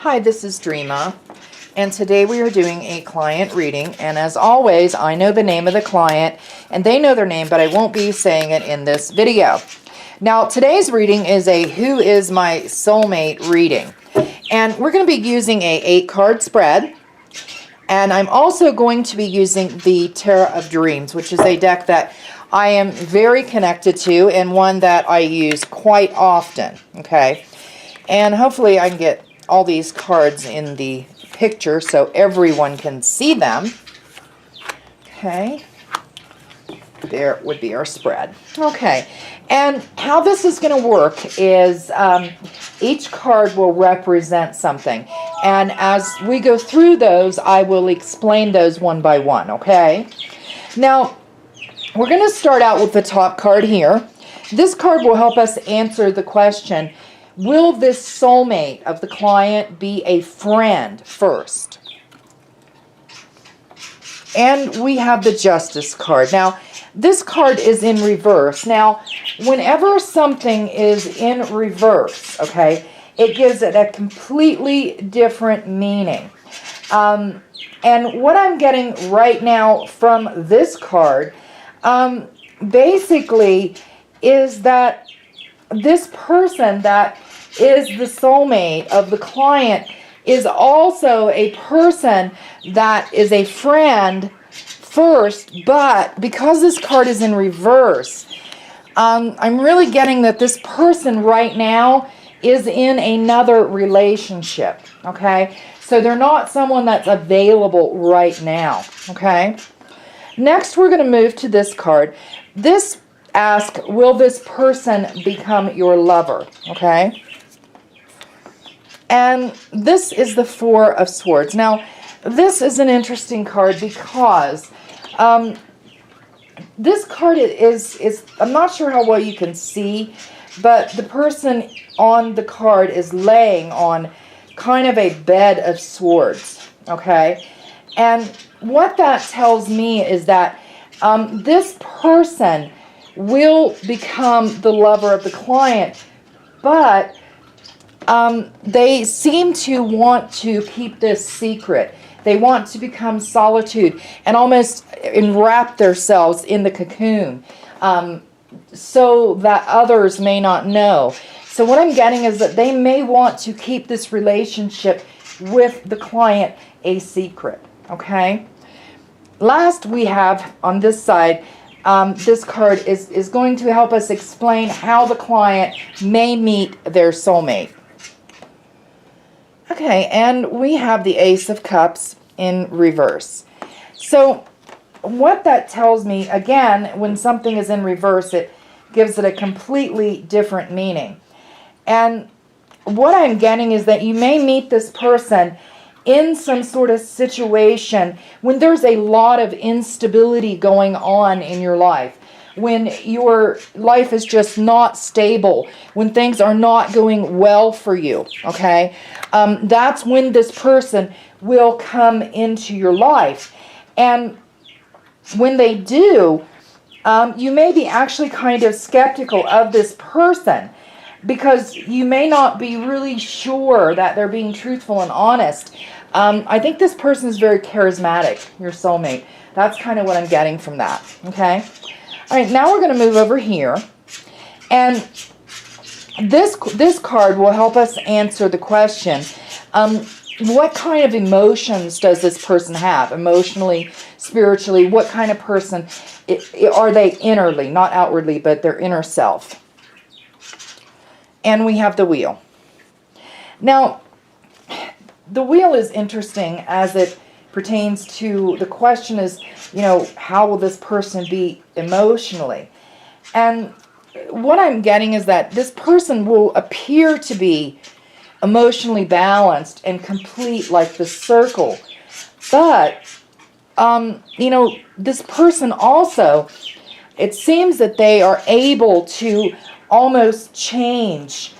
Hi, this is Dreama, and today we are doing a client reading, and as always, I know the name of the client, and they know their name, but I won't be saying it in this video. Now, today's reading is a Who is My Soulmate reading, and we're going to be using a 8-card spread, and I'm also going to be using the Tarot of Dreams, which is a deck that I am very connected to and one that I use quite often, okay? And hopefully I can get all these cards in the picture so everyone can see them. Okay, there would be our spread. Okay, and how this is going to work is each card will represent something, and as we go through those, I will explain those one by one. Okay, now we're going to start out with the top card here. This card will help us answer the question, will this soulmate of the client be a friend first? And we have the Justice card. Now, this card is in reverse. Now, whenever something is in reverse, okay, it gives it a completely different meaning. And what I'm getting right now from this card, basically, is that this person that is the soulmate of the client is also a person that is a friend first, but because this card is in reverse, I'm really getting that this person right now is in another relationship, okay? So they're not someone that's available right now, okay? Next, we're going to move to this card. This asks, will this person become your lover, okay? And this is the Four of Swords. Now, this is an interesting card because this card is, I'm not sure how well you can see, but the person on the card is laying on kind of a bed of swords, okay? And what that tells me is that this person will become the lover of the client, but they seem to want to keep this secret. They want to become solitude and almost enwrap themselves in the cocoon so that others may not know. So what I'm getting is that they may want to keep this relationship with the client a secret, okay? Last, we have on this side, this card is going to help us explain how the client may meet their soulmate. Okay, and we have the Ace of Cups in reverse. So what that tells me, again, when something is in reverse, it gives it a completely different meaning. And what I'm getting is that you may meet this person in some sort of situation when there's a lot of instability going on in your life, when your life is just not stable, when things are not going well for you, okay? That's when this person will come into your life. And when they do, you may be actually kind of skeptical of this person because you may not be really sure that they're being truthful and honest. I think this person is very charismatic, your soulmate. That's kind of what I'm getting from that, okay? All right, now we're going to move over here. And this card will help us answer the question, what kind of emotions does this person have? Emotionally, spiritually, what kind of person are they innerly? Not outwardly, but their inner self. And we have the Wheel. Now, the Wheel is interesting as it pertains to the question is, you know, how will this person be emotionally? And what I'm getting is that this person will appear to be emotionally balanced and complete like the circle. But, you know, this person also, it seems that they are able to almost change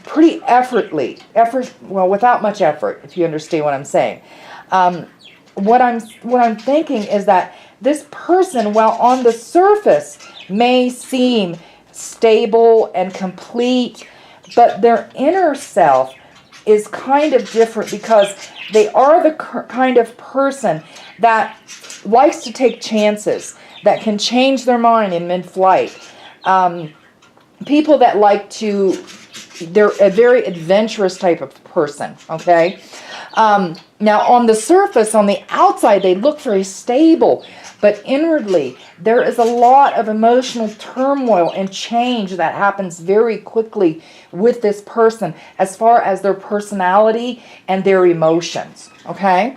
pretty without much effort, if you understand what I'm saying. What I'm thinking is that this person, while on the surface may seem stable and complete, but their inner self is kind of different because they are the kind of person that likes to take chances, that can change their mind in mid-flight. People that like to, they're a very adventurous type of person, okay? Now, on the surface, on the outside, they look very stable, but inwardly, there is a lot of emotional turmoil and change that happens very quickly with this person as far as their personality and their emotions, okay?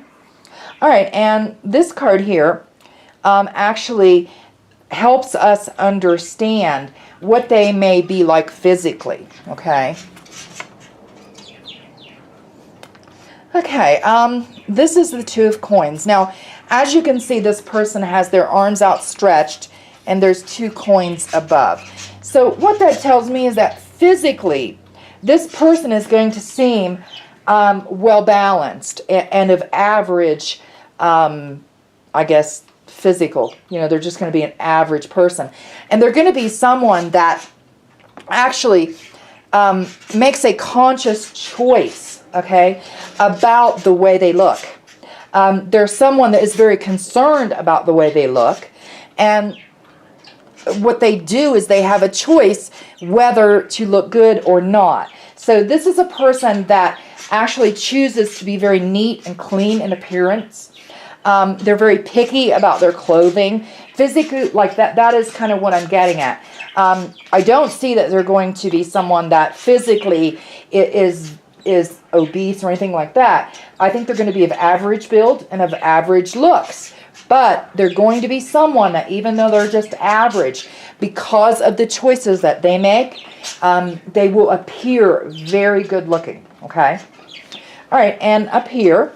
All right, and this card here actually helps us understand what they may be like physically, okay? Okay, this is the Two of Coins. Now, as you can see, this person has their arms outstretched, and there's 2 coins above. So what that tells me is that physically, this person is going to seem well-balanced and of average, I guess, physical. You know, they're just going to be an average person. And they're going to be someone that actually makes a conscious choice, okay, about the way they look. There's someone that is very concerned about the way they look, and what they do is they have a choice whether to look good or not. So this is a person that actually chooses to be very neat and clean in appearance. They're very picky about their clothing. Physically, like that is kind of what I'm getting at. I don't see that they're going to be someone that physically is obese or anything like that. I think they're going to be of average build and of average looks. But they're going to be someone that, even though they're just average, because of the choices that they make, they will appear very good looking, okay? All right, and up here,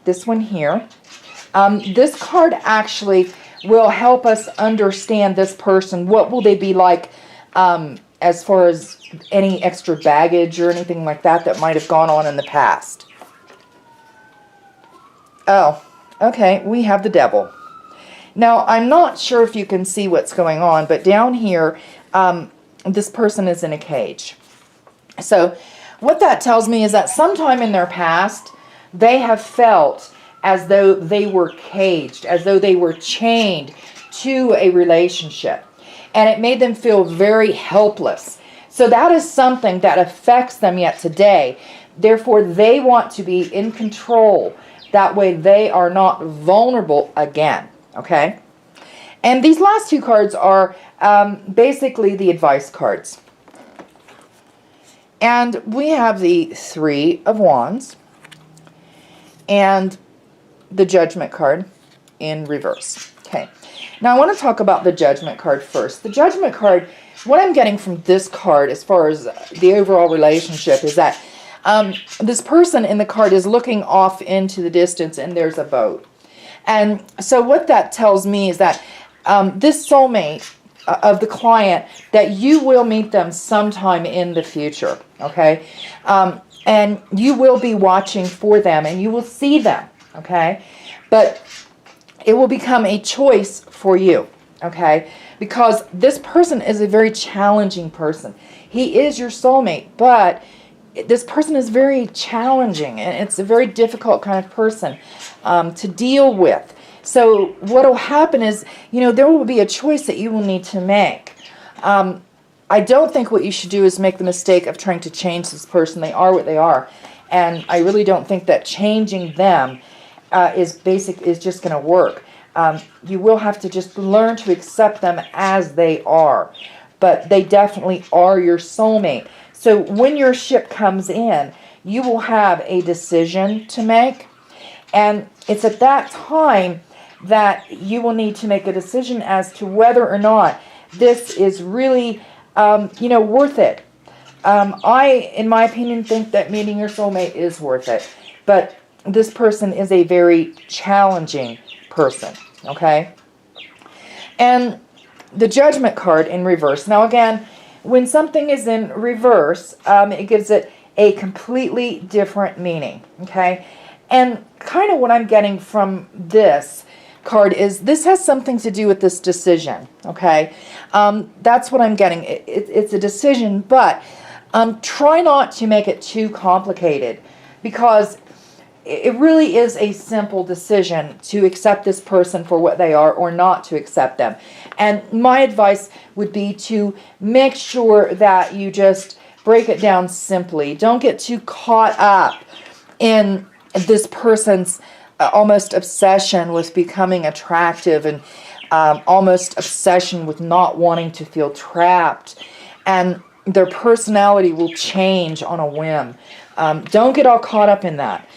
this one here, this card actually will help us understand this person. What will they be like as far as any extra baggage or anything like that that might have gone on in the past? Oh, okay, we have the Devil. Now, I'm not sure if you can see what's going on, but down here, this person is in a cage. So what that tells me is that sometime in their past, they have felt as though they were caged, as though they were chained to a relationship. And it made them feel very helpless. So that is something that affects them yet today. Therefore, they want to be in control. That way they are not vulnerable again. Okay? And these last 2 cards are basically the advice cards. And we have the 3 of Wands and the Judgment card in reverse. Okay. Now I want to talk about the Judgment card first. The Judgment card, what I'm getting from this card as far as the overall relationship is that this person in the card is looking off into the distance and there's a boat. And so what that tells me is that this soulmate of the client, that you will meet them sometime in the future, okay? And you will be watching for them and you will see them, okay? But it will become a choice for you, okay? Because this person is a very challenging person. He is your soulmate, but this person is very challenging, and it's a very difficult kind of person to deal with. So what will happen is, you know, there will be a choice that you will need to make. I don't think what you should do is make the mistake of trying to change this person. They are what they are. And I really don't think that changing them is just going to work. You will have to just learn to accept them as they are. But they definitely are your soulmate. So when your ship comes in, you will have a decision to make. And it's at that time that you will need to make a decision as to whether or not this is really, worth it. I, in my opinion, think that meeting your soulmate is worth it. But this person is a very challenging person, okay? And the Judgment card in reverse. Now, again, when something is in reverse, it gives it a completely different meaning, okay? And kind of what I'm getting from this card is this has something to do with this decision, okay? That's what I'm getting. It's a decision, but Try not to make it too complicated, because it really is a simple decision to accept this person for what they are or not to accept them. And my advice would be to make sure that you just break it down simply. Don't get too caught up in this person's almost obsession with becoming attractive, and almost obsession with not wanting to feel trapped. And their personality will change on a whim. Don't get all caught up in that.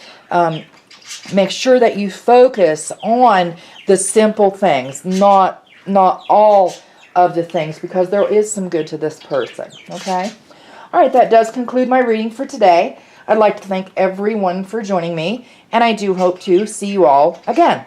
Make sure that you focus on the simple things, not all of the things, because there is some good to this person. Okay? All right, that does conclude my reading for today. I'd like to thank everyone for joining me, and I do hope to see you all again.